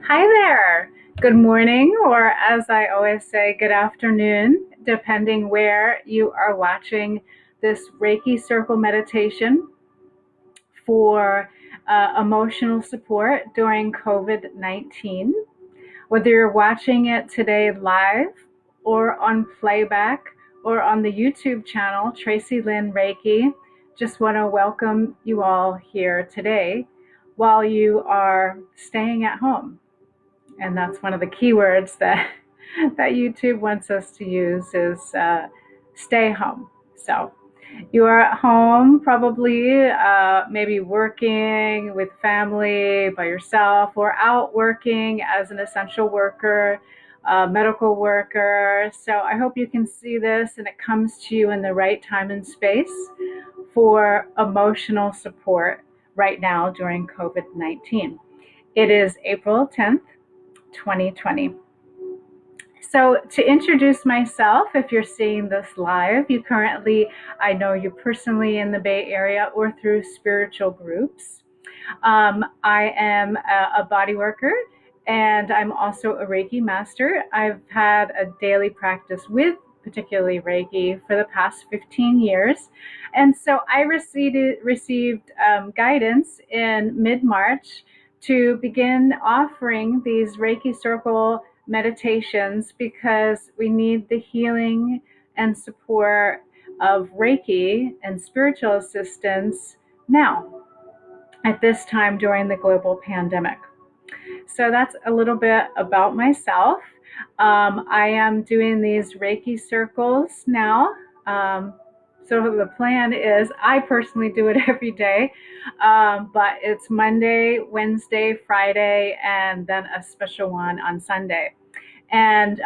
Hi there. Good morning, or as I always say, good afternoon, depending where you are watching this Reiki circle meditation for emotional support during COVID-19. Whether you're watching it today live or on playback or on the YouTube channel, Tracy Lynn Reiki, just want to welcome you all here today while you are staying at home. And that's one of the keywords that YouTube wants us to use is stay home. So you are at home, probably maybe working with family, by yourself, or out working as an essential worker, medical worker. So I hope you can see this and it comes to you in the right time and space for emotional support right now during COVID-19. It is April 10th, 2020. So to introduce myself, if you're seeing this live, I know you personally in the Bay Area or through spiritual groups. I am a body worker and I'm also a Reiki master. I've had a daily practice with particularly Reiki for the past 15 years. And so I received guidance in mid-March to begin offering these Reiki circle meditations because we need the healing and support of Reiki and spiritual assistance now at this time during the global pandemic. So that's a little bit about myself. I am doing these Reiki circles now. So the plan is I personally do it every day, but it's Monday, Wednesday, Friday, and then a special one on Sunday. And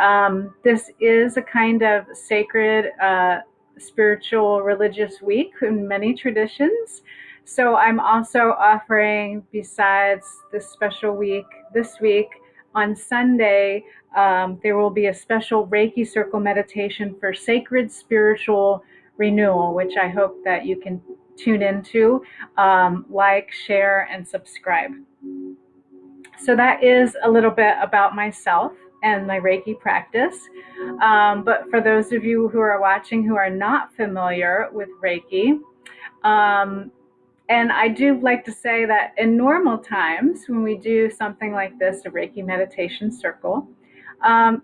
this is a kind of sacred, spiritual, religious week in many traditions. So I'm also offering, besides this special week, this week on Sunday, there will be a special Reiki circle meditation for sacred spiritual renewal, which I hope that you can tune into, like, share, and subscribe. So that is a little bit about myself and my Reiki practice. But for those of you who are watching who are not familiar with Reiki, and I do like to say that in normal times, when we do something like this, a Reiki meditation circle,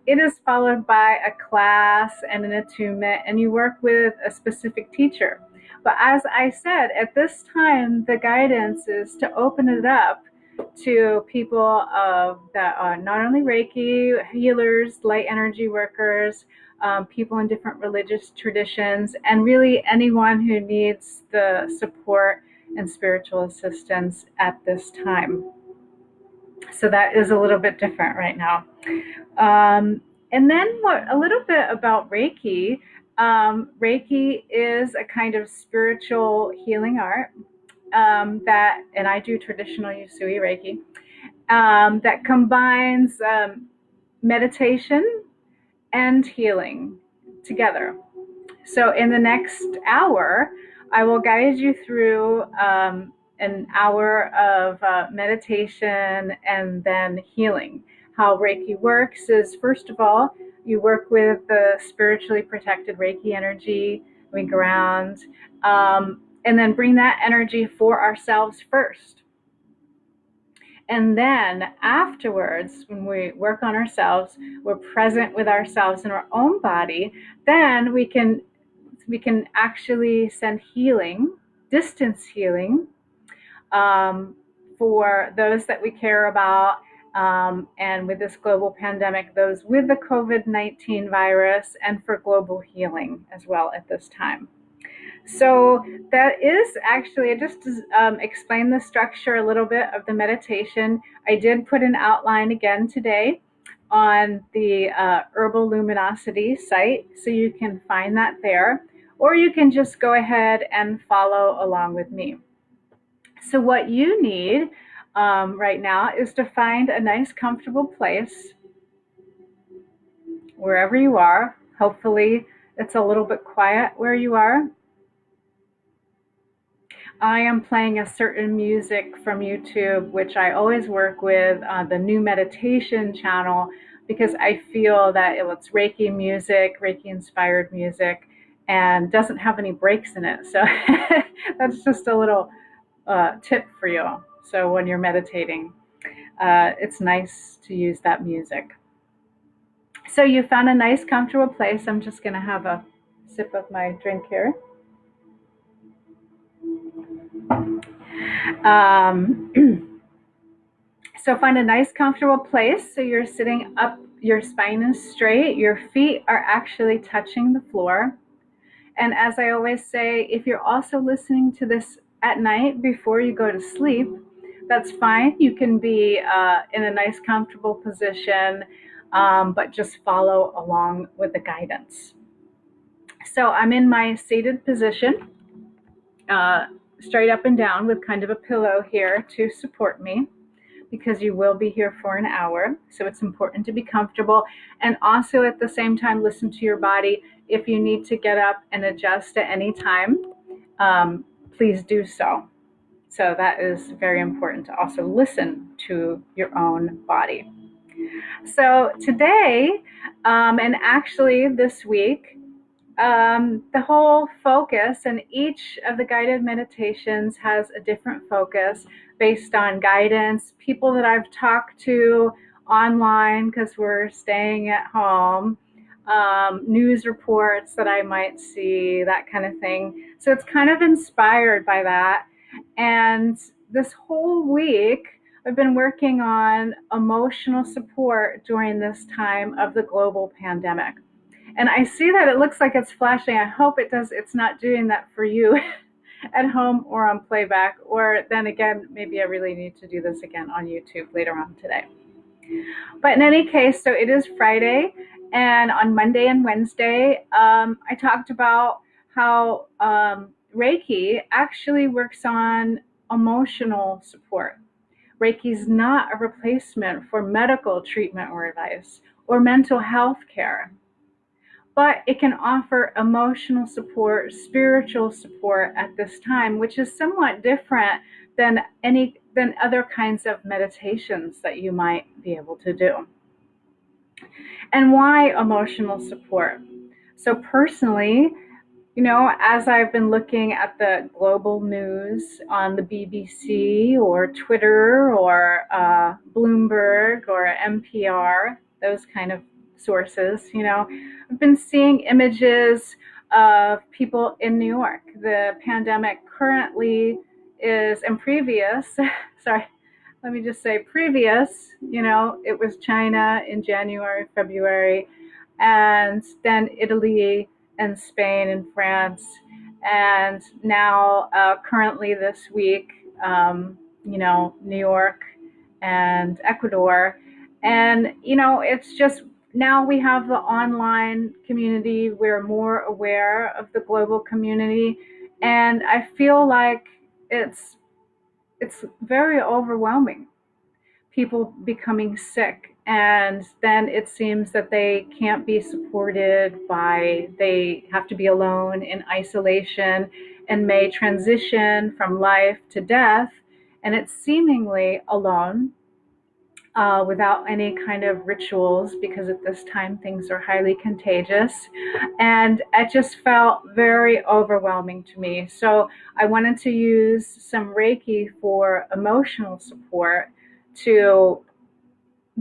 it is followed by a class and an attunement, and you work with a specific teacher. But as I said, at this time, the guidance is to open it up to people that are not only Reiki healers, light energy workers, people in different religious traditions, and really anyone who needs the support and spiritual assistance at this time. So that is a little bit different right now. And then a little bit about Reiki. Reiki is a kind of spiritual healing art and I do traditional Usui Reiki, that combines meditation and healing together. So in the next hour, I will guide you through an hour of meditation and then healing. How Reiki works is, first of all, you work with the spiritually protected Reiki energy, we ground, and then bring that energy for ourselves first. And then afterwards, when we work on ourselves, we're present with ourselves in our own body, then we can actually send healing, distance healing, for those that we care about. And with this global pandemic, those with the COVID-19 virus, and for global healing as well at this time. So that is actually, I just explained the structure a little bit of the meditation. I did put an outline again today on the Herbal Luminosity site, so you can find that there, or you can just go ahead and follow along with me. So what you need right now is to find a nice, comfortable place wherever you are. Hopefully, it's a little bit quiet where you are. I am playing a certain music from YouTube, which I always work with the new meditation channel, because I feel that it's Reiki music, Reiki inspired music, and doesn't have any breaks in it. So that's just a little tip for you. So when you're meditating, it's nice to use that music. So you found a nice, comfortable place. I'm just going to have a sip of my drink here. Um, so find a nice, comfortable place. So you're sitting up, your spine is straight, your feet are actually touching the floor. And as I always say, if you're also listening to this at night before you go to sleep, that's fine. You can be in a nice, comfortable position, but just follow along with the guidance. So I'm in my seated position, uh, straight up and down with kind of a pillow here to support me, because you will be here for an hour. So it's important to be comfortable, and also at the same time, listen to your body. If you need to get up and adjust at any time, please do so. So that is very important to also listen to your own body. So today, and actually this week, the whole focus, and each of the guided meditations has a different focus based on guidance, people that I've talked to online because we're staying at home, news reports that I might see, that kind of thing. So it's kind of inspired by that. And this whole week, I've been working on emotional support during this time of the global pandemic. And I see that it looks like it's flashing. I hope it does. It's not doing that for you at home or on playback. Or then again, maybe I really need to do this again on YouTube later on today. But in any case, so it is Friday. And on Monday and Wednesday, I talked about how Reiki actually works on emotional support. Reiki is not a replacement for medical treatment or advice or mental health care, but it can offer emotional support, spiritual support at this time, which is somewhat different than other kinds of meditations that you might be able to do. And why emotional support? So personally, as I've been looking at the global news on the BBC or Twitter or Bloomberg or NPR, those kind of sources, I've been seeing images of people in New York. The pandemic currently is, and previous, sorry, let me just say previous, it was China in January, February, and then Italy and Spain and France, and now currently this week, New York and Ecuador. And, it's just now we have the online community. We're more aware of the global community. And I feel like it's very overwhelming. People becoming sick, and then it seems that they can't be supported they have to be alone in isolation and may transition from life to death, and it's seemingly alone, without any kind of rituals, because at this time things are highly contagious. And it just felt very overwhelming to me. So I wanted to use some Reiki for emotional support, to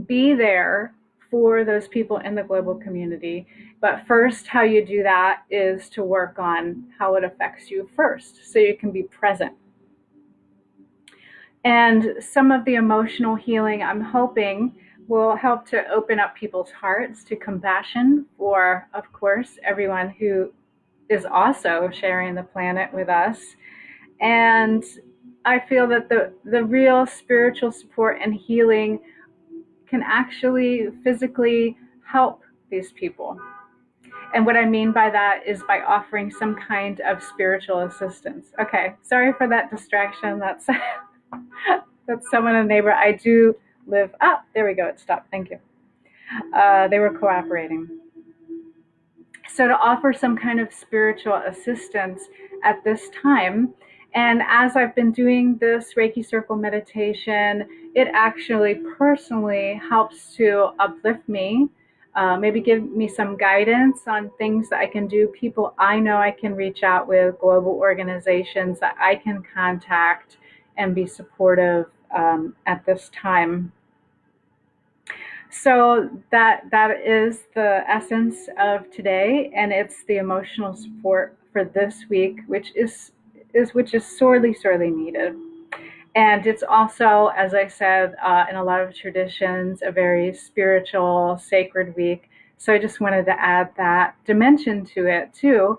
be there for those people in the global community. But first, how you do that is to work on how it affects you first, so you can be present. And some of the emotional healing, I'm hoping, will help to open up people's hearts to compassion for, of course, everyone who is also sharing the planet with us. And I feel that the real spiritual support and healing can actually physically help these people. And what I mean by that is by offering some kind of spiritual assistance. Okay, sorry for that distraction. That's someone, a neighbor. I do live, there we go, it stopped, thank you. They were cooperating. So to offer some kind of spiritual assistance at this time, And as I've been doing this Reiki circle meditation, it actually personally helps to uplift me, maybe give me some guidance on things that I can do, people I know I can reach out with, global organizations that I can contact and be supportive at this time. So that is the essence of today, and it's the emotional support for this week, which is sorely needed. And it's also, as I said, in a lot of traditions, a very spiritual, sacred week. So I just wanted to add that dimension to it too,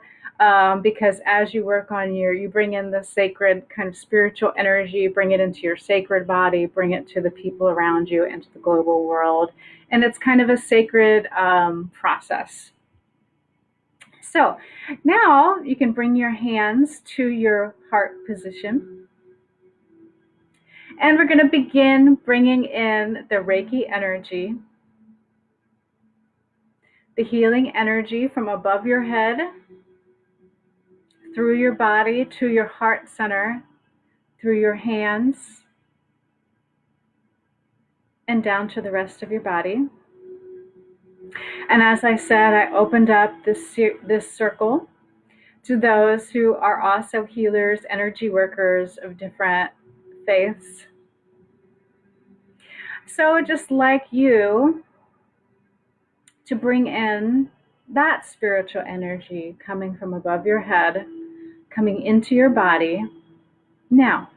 because as you work on you bring in the sacred kind of spiritual energy, bring it into your sacred body, bring it to the people around you, into the global world. And it's kind of a sacred process. So now you can bring your hands to your heart position. And we're going to begin bringing in the Reiki energy, the healing energy from above your head, through your body to your heart center, through your hands, and down to the rest of your body. And as I said, I opened up this circle to those who are also healers, energy workers of different faiths. So just like you, to bring in that spiritual energy coming from above your head, coming into your body now.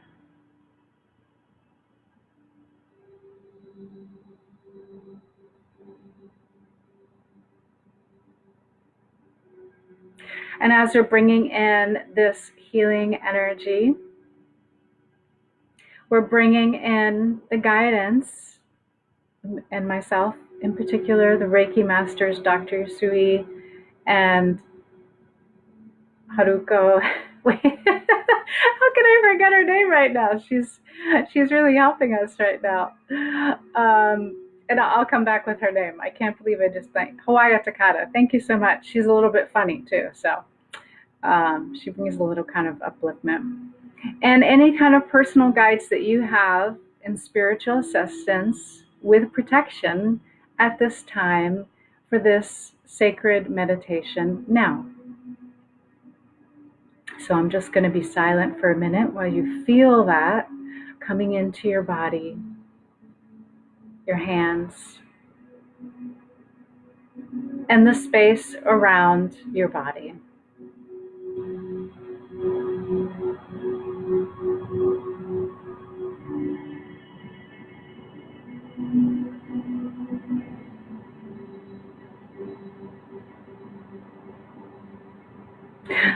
And as we're bringing in this healing energy, we're bringing in the guidance, and myself in particular, the Reiki masters, Dr. Yusui and Haruko. Wait, how can I forget her name right now? She's really helping us right now. And I'll come back with her name. I can't believe I just thanked Hawaii Takata. Thank you so much. She's a little bit funny too, so she brings a little kind of upliftment. And any kind of personal guides that you have in spiritual assistance with protection at this time for this sacred meditation now. So I'm just going to be silent for a minute while you feel that coming into your body, your hands, and the space around your body.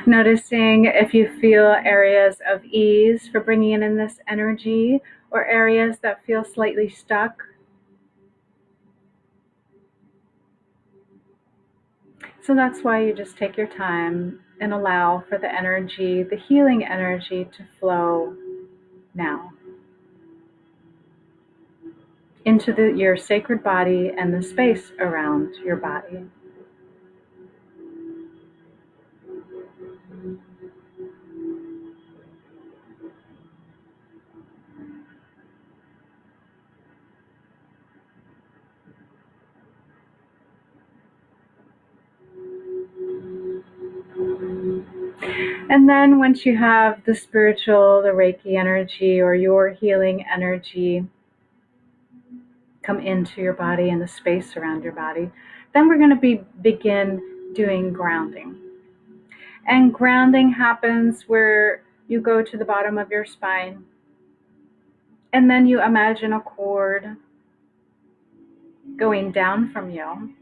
Noticing if you feel areas of ease for bringing in this energy or areas that feel slightly stuck. So that's why you just take your time and allow for the energy, the healing energy, to flow now into your sacred body and the space around your body. And then once you have the spiritual, the Reiki energy, or your healing energy come into your body and the space around your body, then we're going to begin doing grounding. And grounding happens where you go to the bottom of your spine, and then you imagine a cord going down from you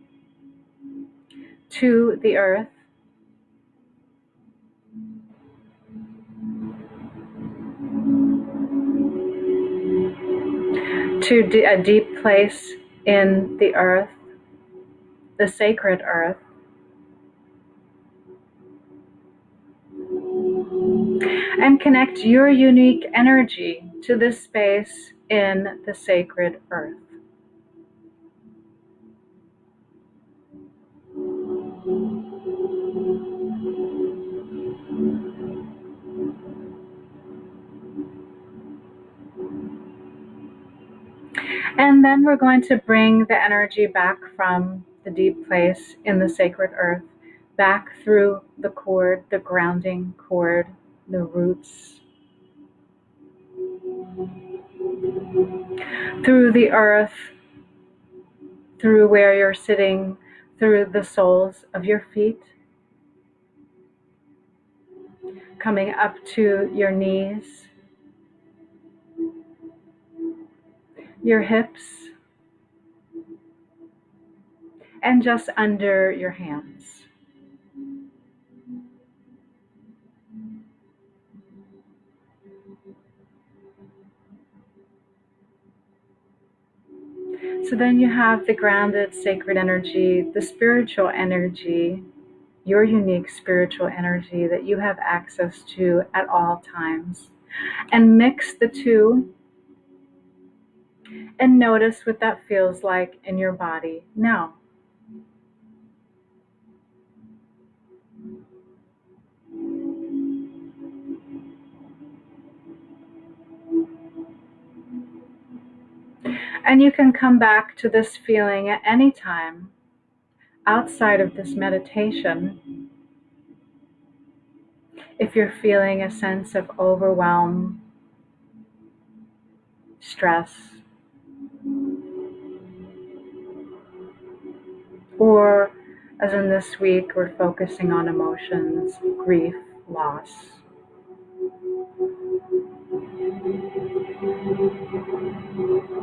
to the earth, to a deep place in the earth, the sacred earth. And connect your unique energy to this space in the sacred earth. And then we're going to bring the energy back from the deep place in the sacred earth, back through the cord, the grounding cord, the roots, through the earth, through where you're sitting, through the soles of your feet, coming up to your knees, your hips, and just under your hands. So then you have the grounded sacred energy, the spiritual energy, your unique spiritual energy that you have access to at all times. And mix the two and notice what that feels like in your body now. And you can come back to this feeling at any time outside of this meditation if you're feeling a sense of overwhelm, stress, or as in this week, we're focusing on emotions, grief, loss.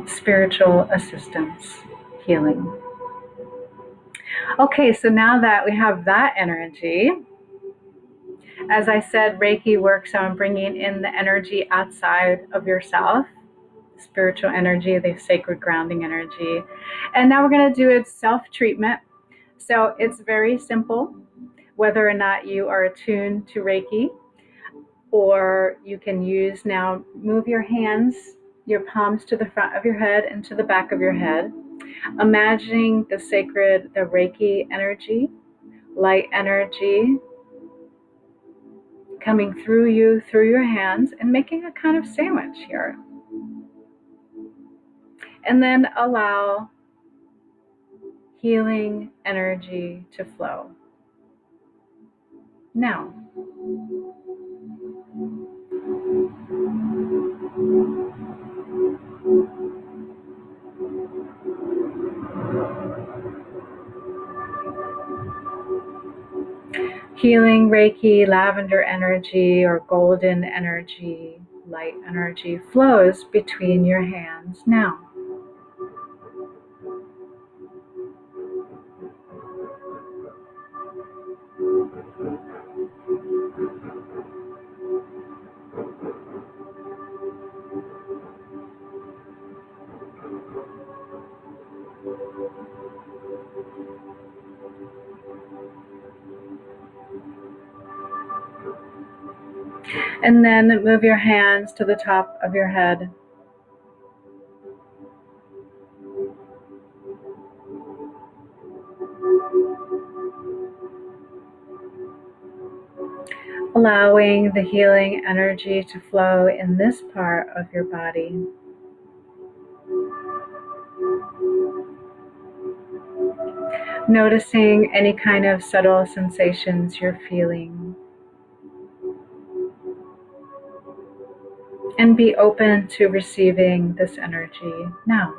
Spiritual assistance, healing. Okay, so now that we have that energy, as I said, Reiki works on bringing in the energy outside of yourself, spiritual energy, the sacred grounding energy. And now we're going to do a self-treatment. So it's very simple, whether or not you are attuned to Reiki, or you can use now, move your hands, your palms to the front of your head and to the back of your head, imagining the sacred, the Reiki energy, light energy coming through you, through your hands, and making a kind of sandwich here. And then allow healing energy to flow. Now, healing Reiki, lavender energy, or golden energy, light energy flows between your hands now. And then move your hands to the top of your head. Allowing the healing energy to flow in this part of your body. Noticing any kind of subtle sensations you're feeling. And be open to receiving this energy now.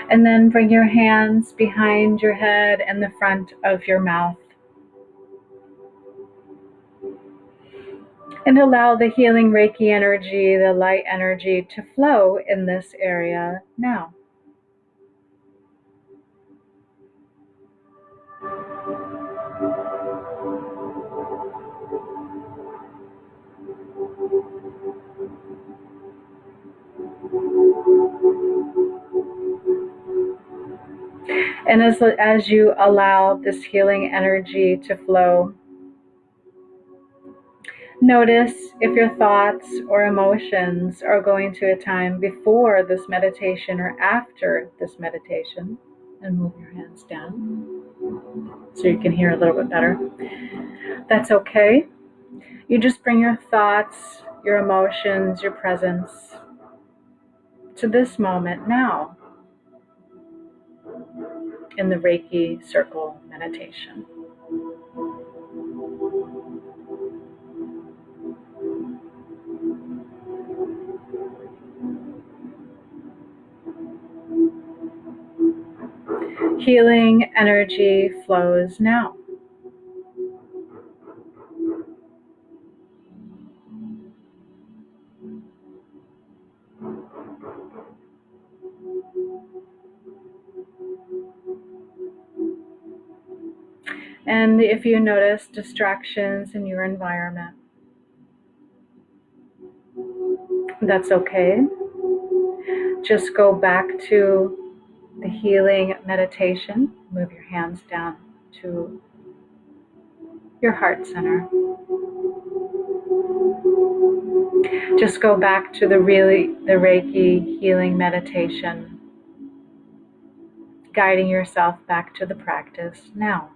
And then bring your hands behind your head and the front of your mouth. And allow the healing Reiki energy, the light energy to flow in this area now. And as you allow this healing energy to flow, notice if your thoughts or emotions are going to a time before this meditation or after this meditation. And move your hands down so you can hear a little bit better. That's okay. You just bring your thoughts, your emotions, your presence to this moment now in the Reiki circle meditation. Healing energy flows now. And if you notice distractions in your environment, that's okay. Just go back to the healing meditation. Move your hands down to your heart center. Just go back to the Reiki healing meditation, guiding yourself back to the practice now.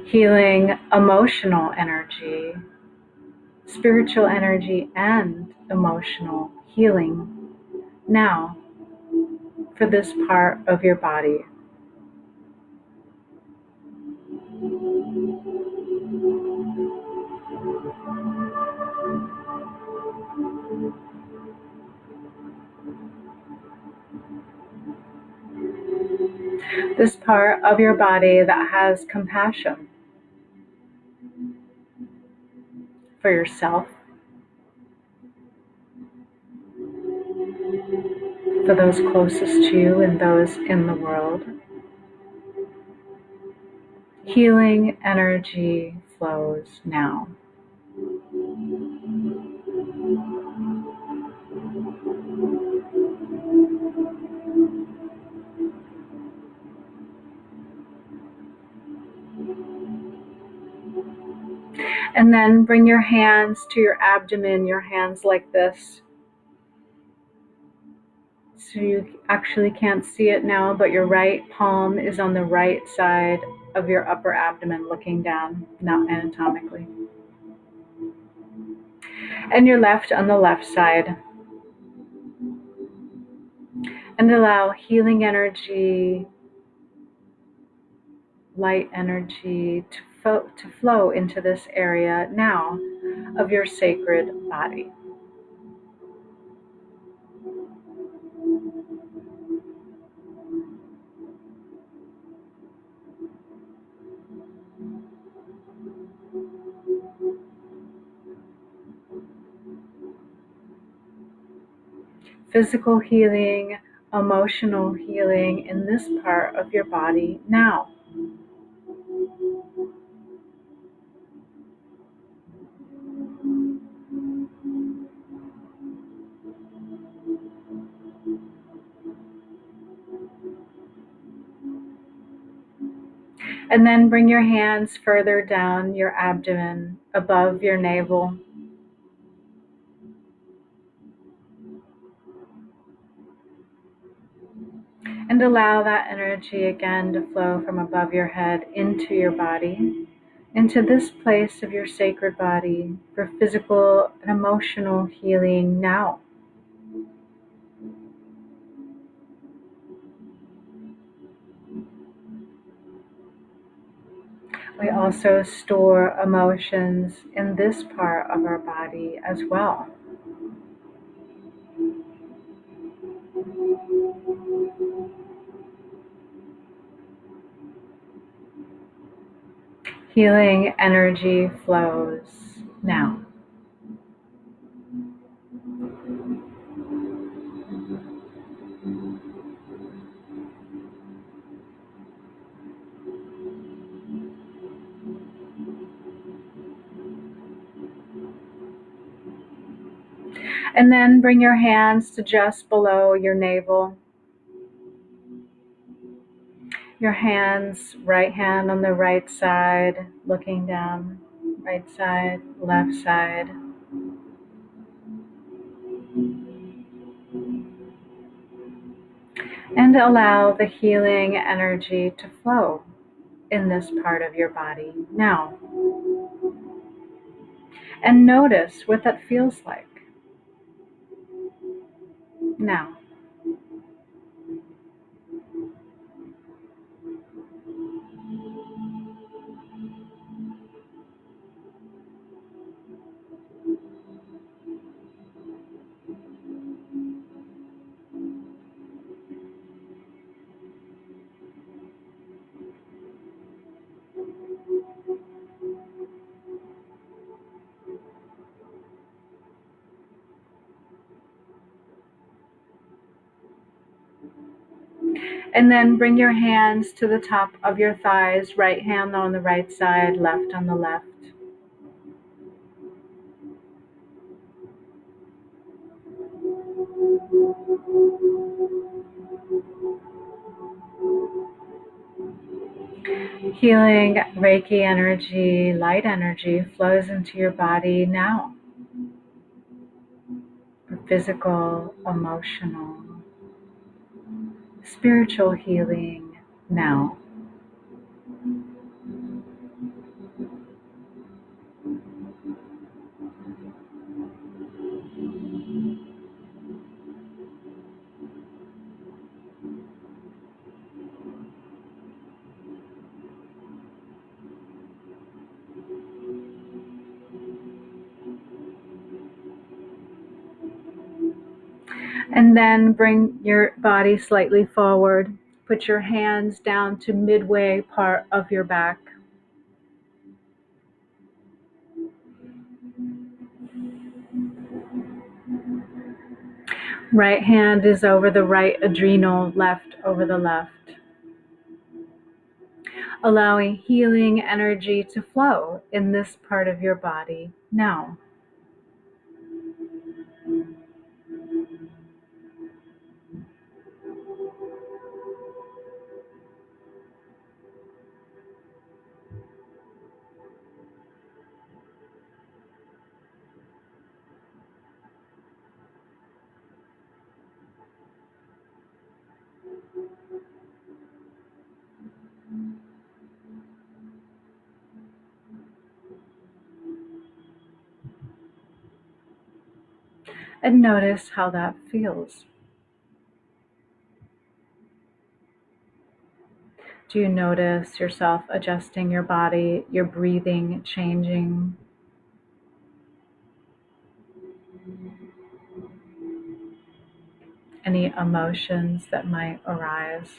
Healing emotional energy, spiritual energy, and emotional healing now for this part of your body. This part of your body that has compassion for yourself, for those closest to you and those in the world. Healing energy flows now. And then bring your hands to your abdomen, your hands like this. So you actually can't see it now, but your right palm is on the right side of your upper abdomen looking down, not anatomically. And your left on the left side. And allow healing energy, light energy to flow into this area now of your sacred body. Physical healing, emotional healing in this part of your body now. And then bring your hands further down your abdomen, above your navel. And allow that energy again to flow from above your head into your body, into this place of your sacred body for physical and emotional healing now. We also store emotions in this part of our body as well. Healing energy flows now. And then bring your hands to just below your navel. Your hands, right hand on the right side, looking down, right side, left side. And allow the healing energy to flow in this part of your body now. And notice what that feels like now. And then bring your hands to the top of your thighs, right hand on the right side, left on the left. Healing Reiki energy, light energy flows into your body now. Physical, emotional, spiritual healing now. And then bring your body slightly forward. Put your hands down to midway part of your back. Right hand is over the right adrenal, left over the left. Allowing healing energy to flow in this part of your body now. And notice how that feels. Do you notice yourself adjusting your body, your breathing changing? Any emotions that might arise?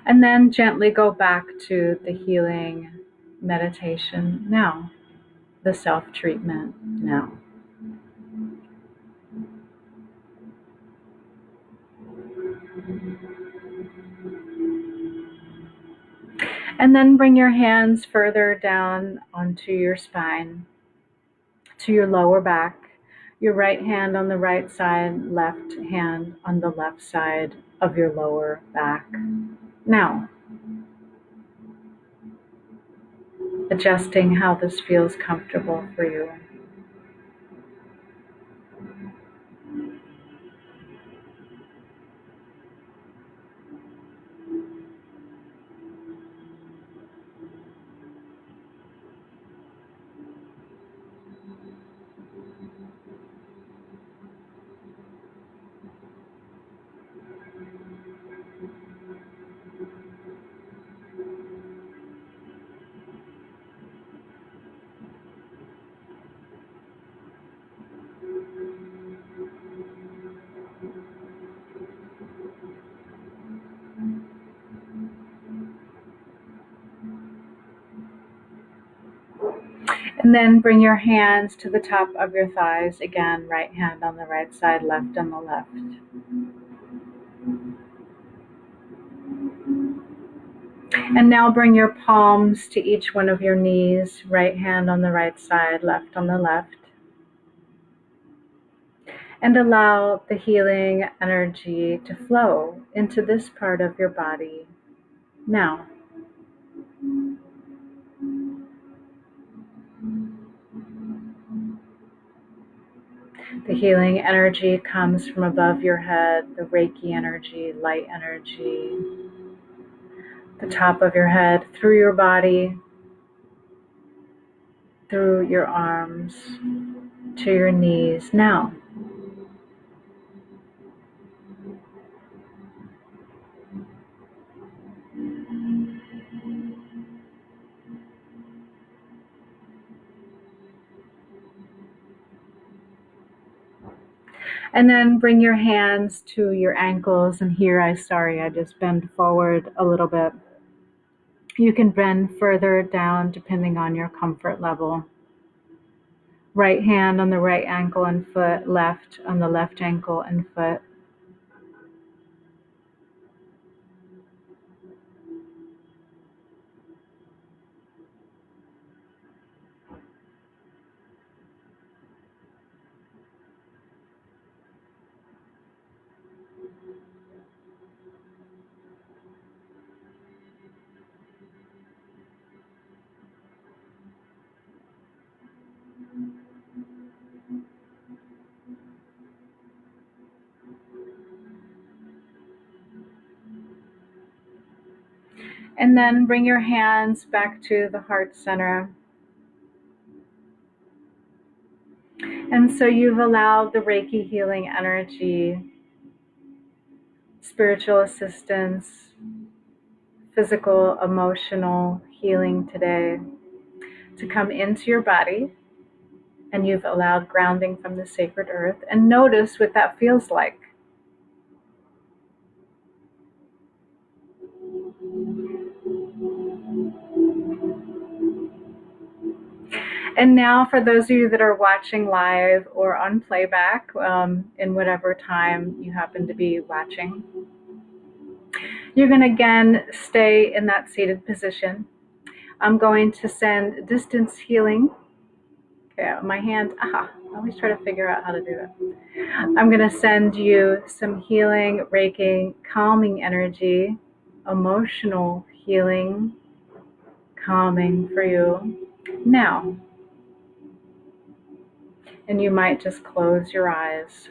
And then gently go back to the healing meditation now, the self-treatment now. And then bring your hands further down onto your spine, to your lower back. Your right hand on the right side, left hand on the left side of your lower back. Now, adjusting how this feels comfortable for you. And then bring your hands to the top of your thighs. Again, right hand on the right side, left on the left. And now bring your palms to each one of your knees, right hand on the right side, left on the left. And allow the healing energy to flow into this part of your body now. The healing energy comes from above your head, the Reiki energy, light energy, the top of your head, through your body, through your arms, to your knees now. And then bring your hands to your ankles. And here, I just bend forward a little bit. You can bend further down depending on your comfort level. Right hand on the right ankle and foot, left on the left ankle and foot. And then bring your hands back to the heart center. And so you've allowed the Reiki healing energy, spiritual assistance, physical, emotional healing today to come into your body. And you've allowed grounding from the sacred earth. And notice what that feels like. And now for those of you that are watching live or on playback, in whatever time you happen to be watching, you're going to again stay in that seated position. I'm going to send distance healing. Okay, my hand, I always try to figure out how to do it. I'm going to send you some healing, Reiki, calming energy, emotional healing, calming for you now. And you might just close your eyes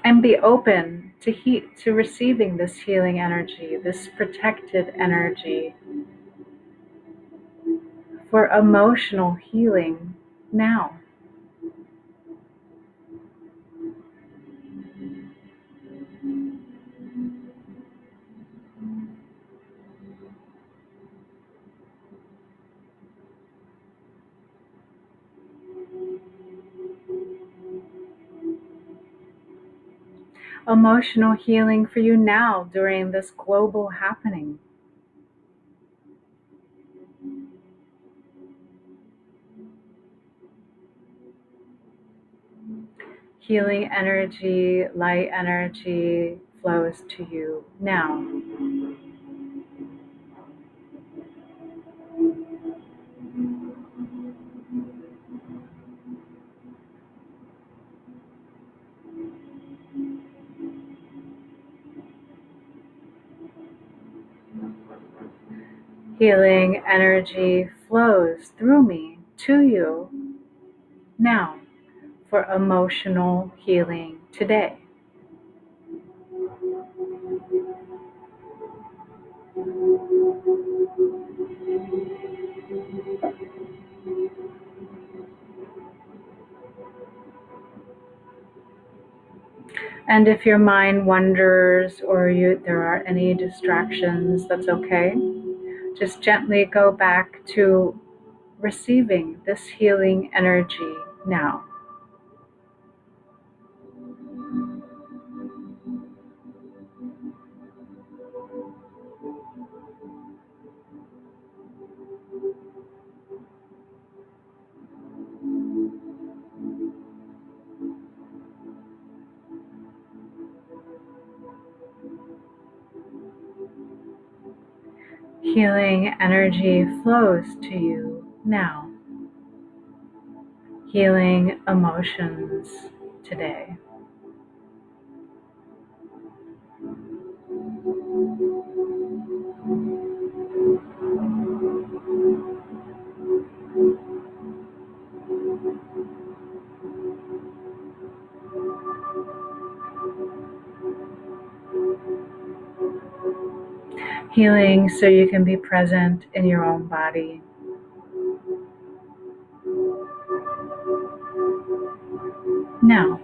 and be open to receiving this healing energy, this protected energy for emotional healing now. Emotional healing for you now during this global happening. Healing energy, light energy flows to you now. Healing energy flows through me to you now for emotional healing today. And if your mind wanders or there are any distractions, that's okay. Just gently go back to receiving this healing energy now. Healing energy flows to you now. Healing emotions today. Healing so you can be present in your own body. Now.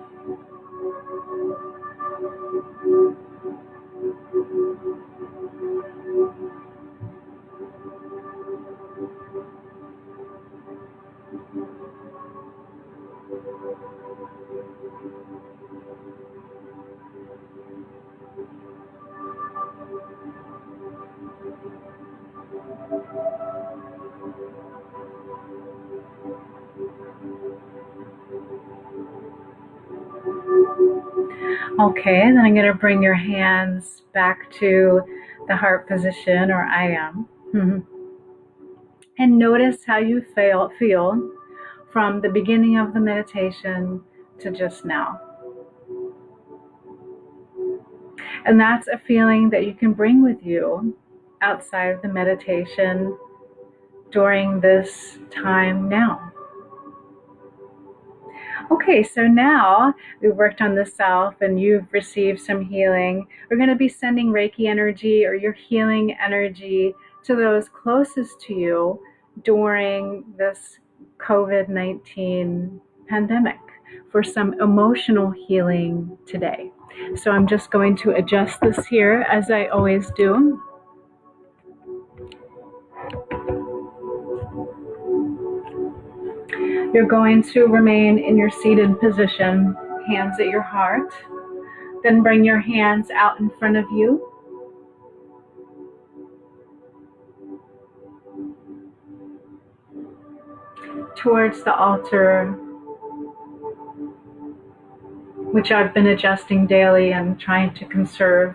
Okay, then I'm going to bring your hands back to the heart position, or I am. And notice how you feel from the beginning of the meditation to just now. And that's a feeling that you can bring with you outside of the meditation during this time now. Okay, so now we've worked on the self and you've received some healing. We're going to be sending Reiki energy or your healing energy to those closest to you during this COVID-19 pandemic for some emotional healing today. So I'm just going to adjust this here as I always do. You're going to remain in your seated position, hands at your heart. Then bring your hands out in front of you. Towards the altar, which I've been adjusting daily and trying to conserve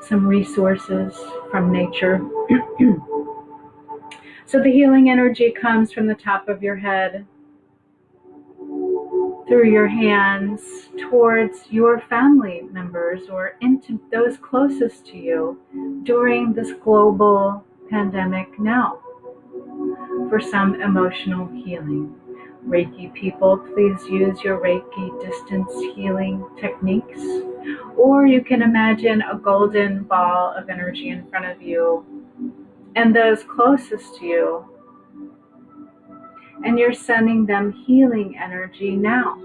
some resources from nature. So the healing energy comes from the top of your head, through your hands, towards your family members or into those closest to you during this global pandemic now for some emotional healing. Reiki people, please use your Reiki distance healing techniques. Or you can imagine a golden ball of energy in front of you and those closest to you. And you're sending them healing energy now.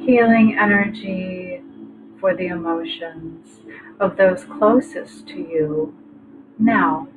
Healing energy for the emotions of those closest to you now.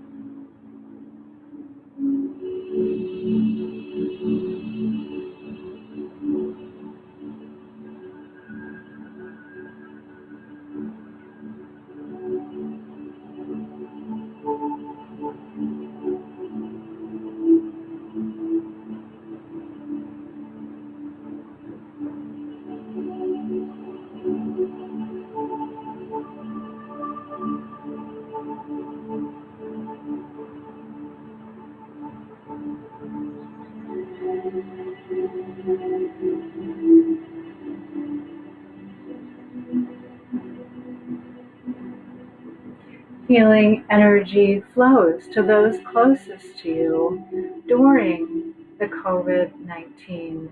Healing energy flows to those closest to you during the COVID-19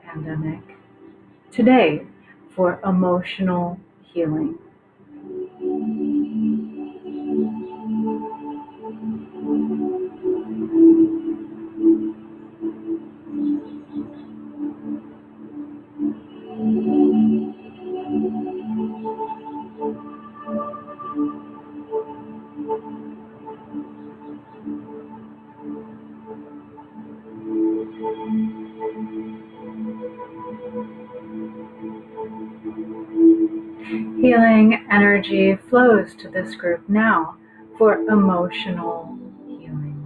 pandemic. Today, for emotional healing. Healing energy flows to this group now for emotional healing.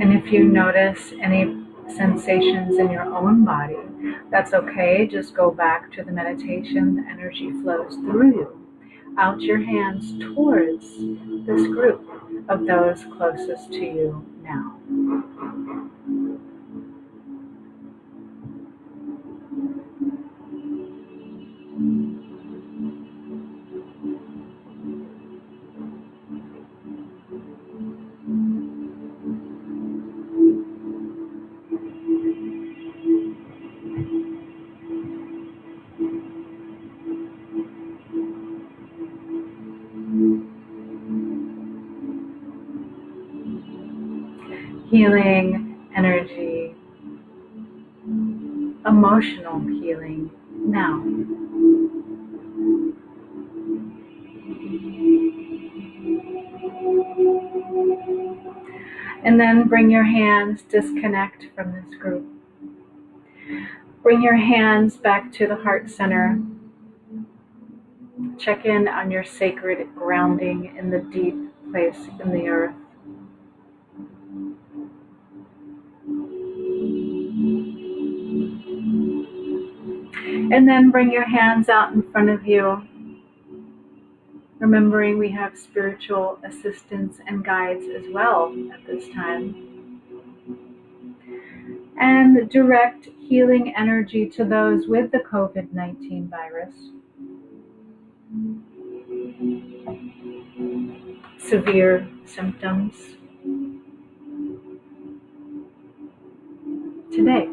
And if you notice any sensations in your own body, that's okay. Just go back to the meditation. The energy flows through you, out your hands towards this group of those closest to you now. Healing energy, emotional healing now. And then bring your hands, disconnect from this group. Bring your hands back to the heart center. Check in on your sacred grounding in the deep place in the earth. And then bring your hands out in front of you, remembering we have spiritual assistants and guides as well at this time. And direct healing energy to those with the COVID-19 virus. Severe symptoms. Today.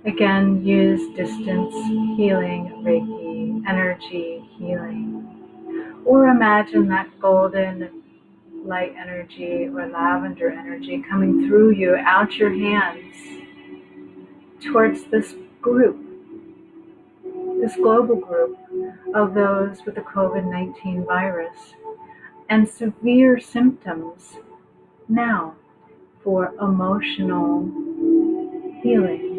Again, use distance healing, Reiki, energy healing. Or imagine that golden light energy or lavender energy coming through you, out your hands, towards this group, this global group of those with the COVID-19 virus and severe symptoms now for emotional healing.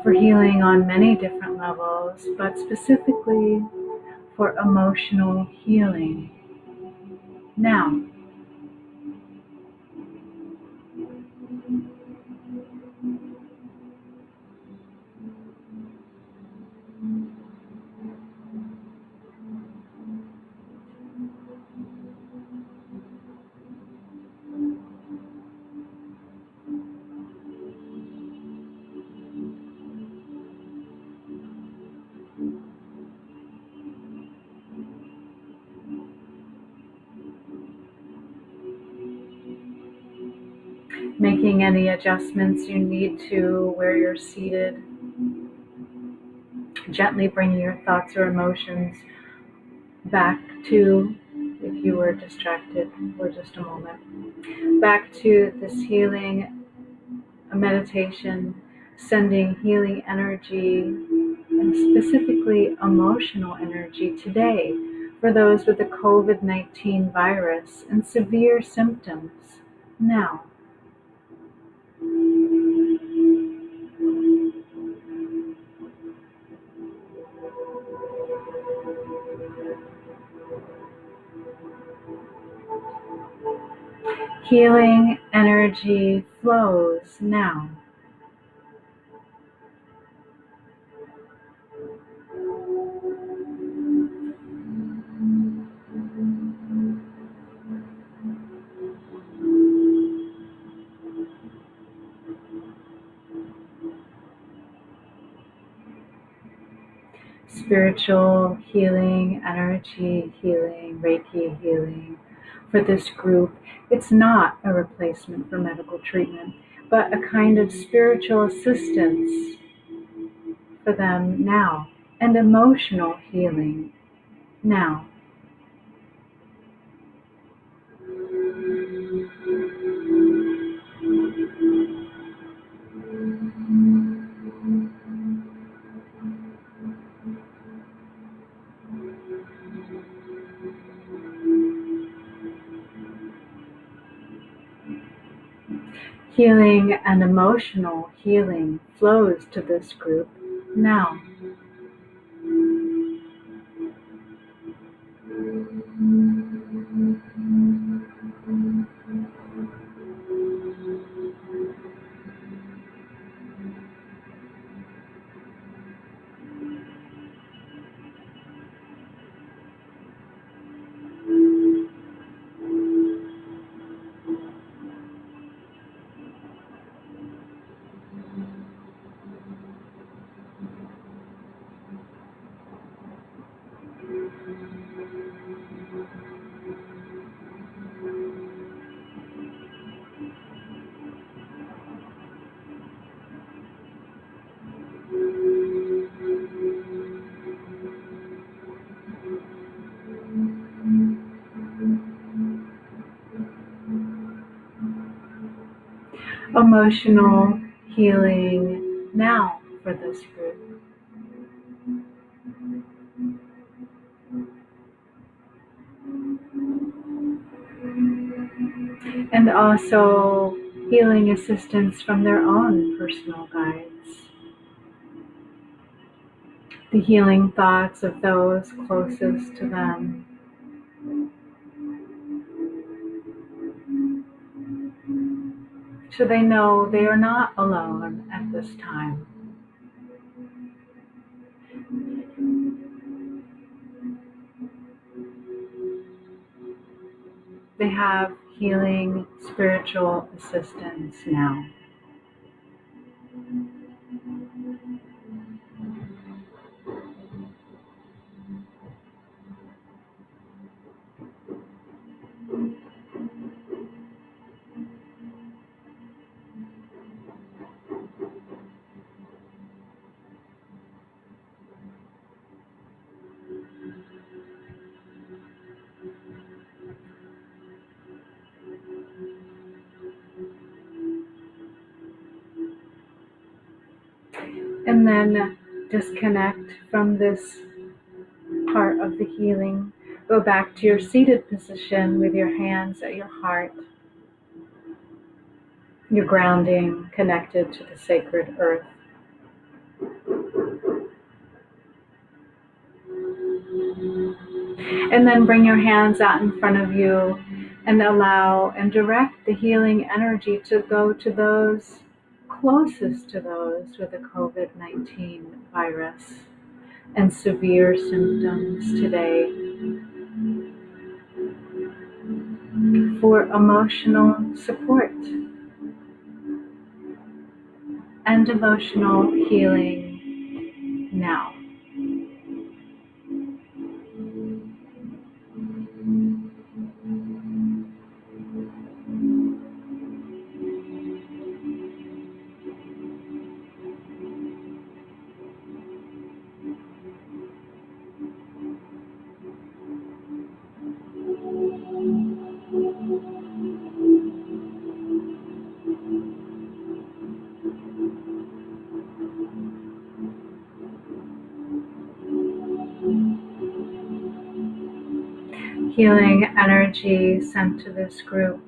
For healing on many different levels, but specifically for emotional healing now. Making any adjustments you need to where you're seated. Gently bringing your thoughts or emotions back to, if you were distracted for just a moment, back to this healing a meditation sending healing energy and specifically emotional energy today for those with the COVID-19 virus and severe symptoms now. Healing energy flows now. Spiritual healing, energy healing, Reiki healing for this group. It's not a replacement for medical treatment, but a kind of spiritual assistance for them now, and emotional healing now. Healing and emotional healing flows to this group now. Emotional healing now for this group. And also healing assistance from their own personal guides. The healing thoughts of those closest to them. So they know they are not alone at this time. They have healing spiritual assistance now. And then disconnect from this part of the healing. Go back to your seated position with your hands at your heart. Your grounding connected to the sacred earth. And then bring your hands out in front of you and allow and direct the healing energy to go to those closest to those with the COVID-19 virus and severe symptoms today for emotional support and emotional healing now. Healing energy sent to this group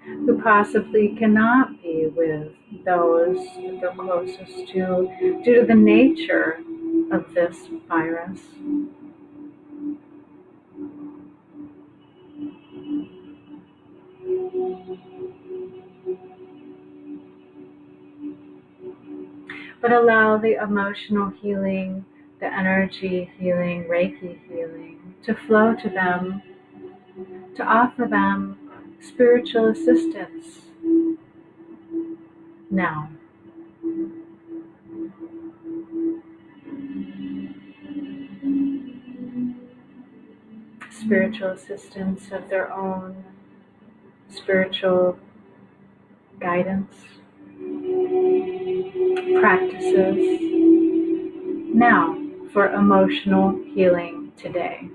who possibly cannot be with those that they're closest to due to the nature of this virus. But allow the emotional healing, the energy healing, Reiki healing to flow to them, to offer them spiritual assistance now. Spiritual assistance of their own spiritual guidance, practices now for emotional healing today.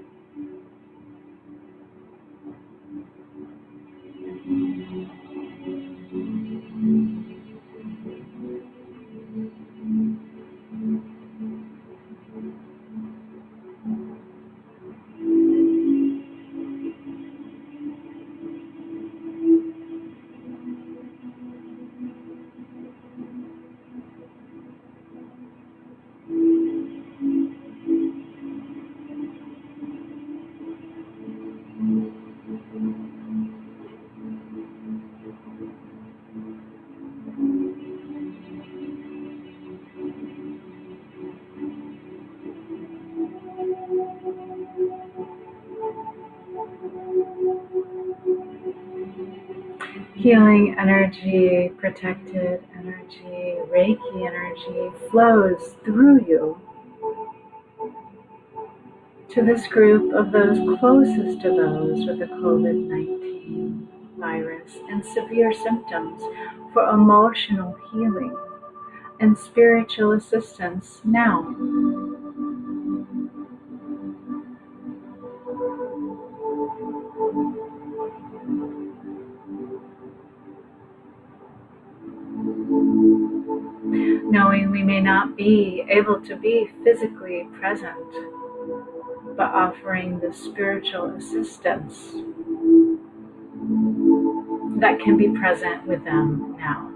Healing energy, protected energy, Reiki energy flows through you to this group of those closest to those with the COVID-19 virus and severe symptoms for emotional healing and spiritual assistance now. Knowing we may not be able to be physically present, but offering the spiritual assistance that can be present with them now.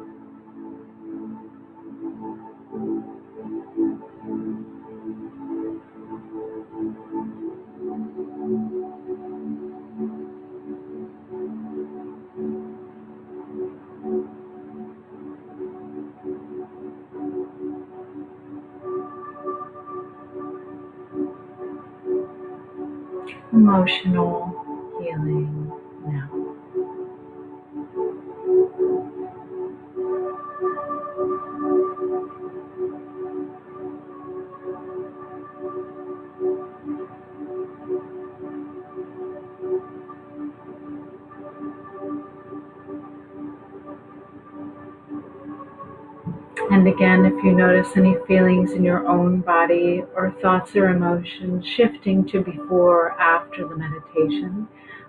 Emotional healing now. And again, if you notice any feelings in your own body or thoughts or emotions shifting to before or after the meditation,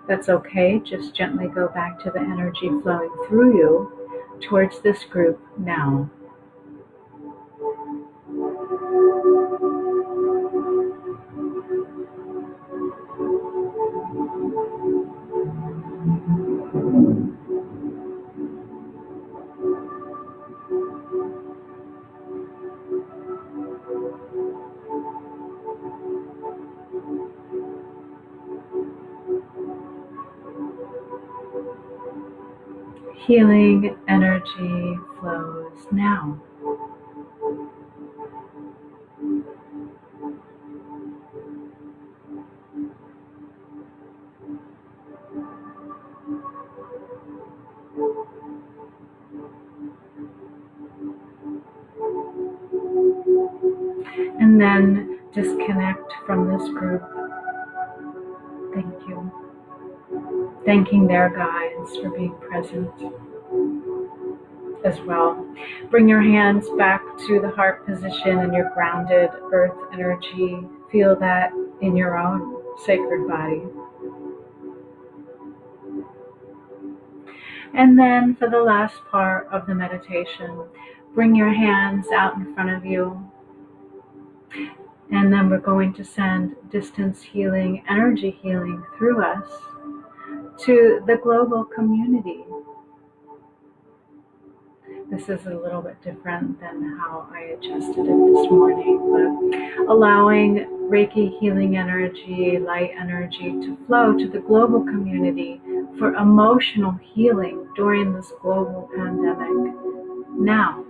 that's okay. Just gently go back to the energy flowing through you towards this group now. Healing energy flows now. And then disconnect from this group. Thank you. Thanking their guides for being present as well. Bring your hands back to the heart position and your grounded earth energy. Feel that in your own sacred body. And then for the last part of the meditation, bring your hands out in front of you And then we're going to send distance healing, energy healing through us to the global community. This is a little bit different than how I adjusted it this morning, but allowing Reiki healing energy, light energy to flow to the global community for emotional healing during this global pandemic now.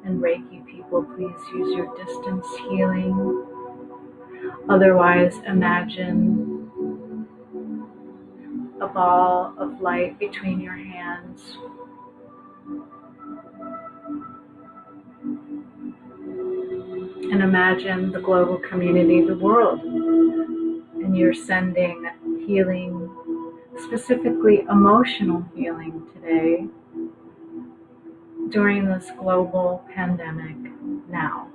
And Reiki people, please use your distance healing. Otherwise, imagine a ball of light between your hands. And imagine the global community, the world, and you're sending healing, specifically emotional healing today during this global pandemic now.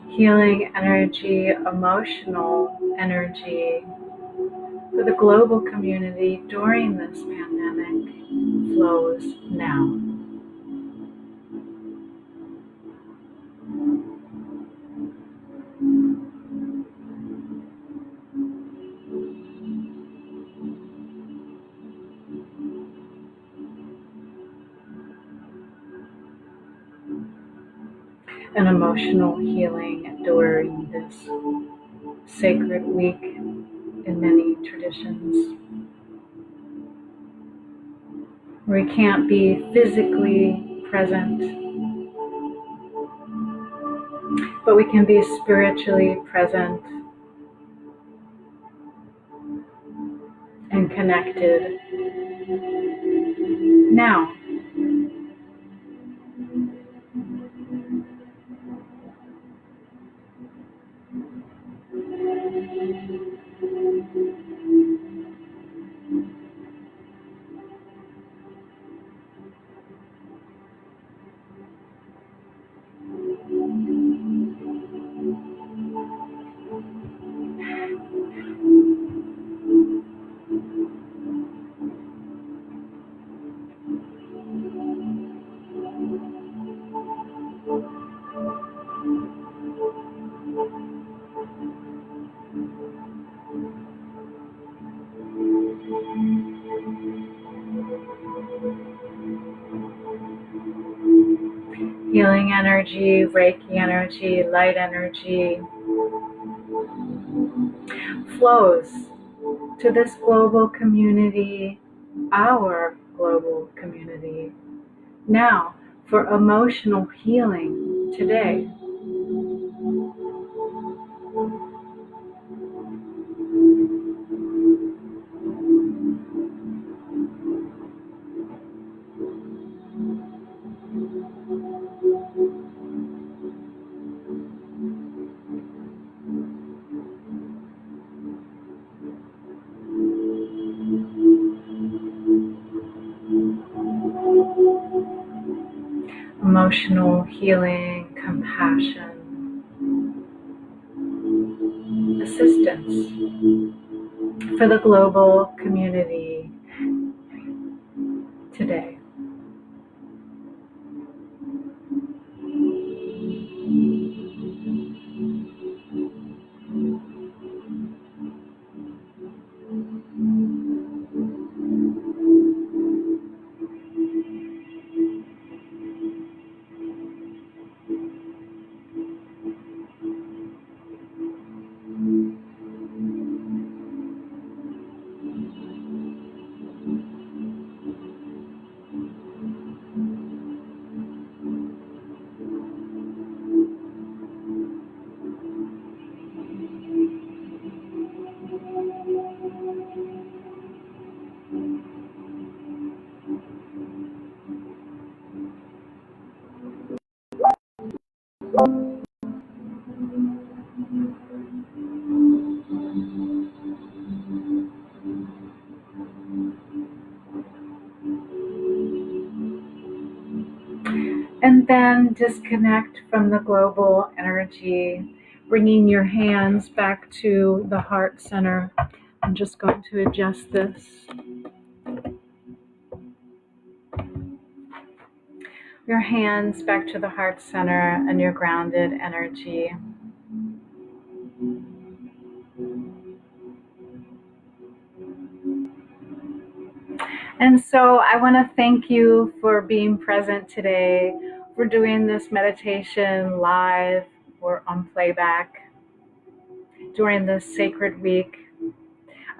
Healing energy, emotional energy for the global community during this pandemic flows now. An emotional healing during this sacred week in many traditions. We can't be physically present, but we can be spiritually present and connected now. Healing energy, Reiki energy, light energy flows to this global community, our global community, now for emotional healing today. Emotional healing, compassion, assistance for the global community today. then disconnect from the global energy, bringing your hands back to the heart center. I'm just going to adjust this. Your hands back to the heart center and your grounded energy. And so I want to thank you for being present today, for doing this meditation live or on playback during this sacred week.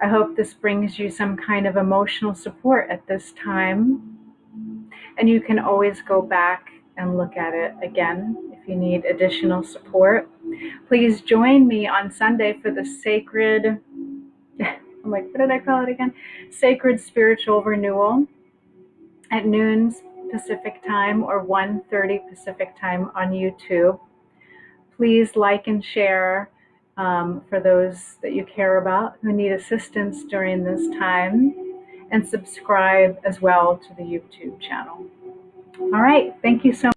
I hope this brings you some kind of emotional support at this time. And you can always go back and look at it again if you need additional support. Please join me on Sunday for the sacred, I'm like, what did I call it again? Sacred Spiritual Renewal at noon Pacific time or 1:30 Pacific time on YouTube. Please like and share for those that you care about who need assistance during this time, and subscribe as well to the YouTube channel. All right, thank you so much.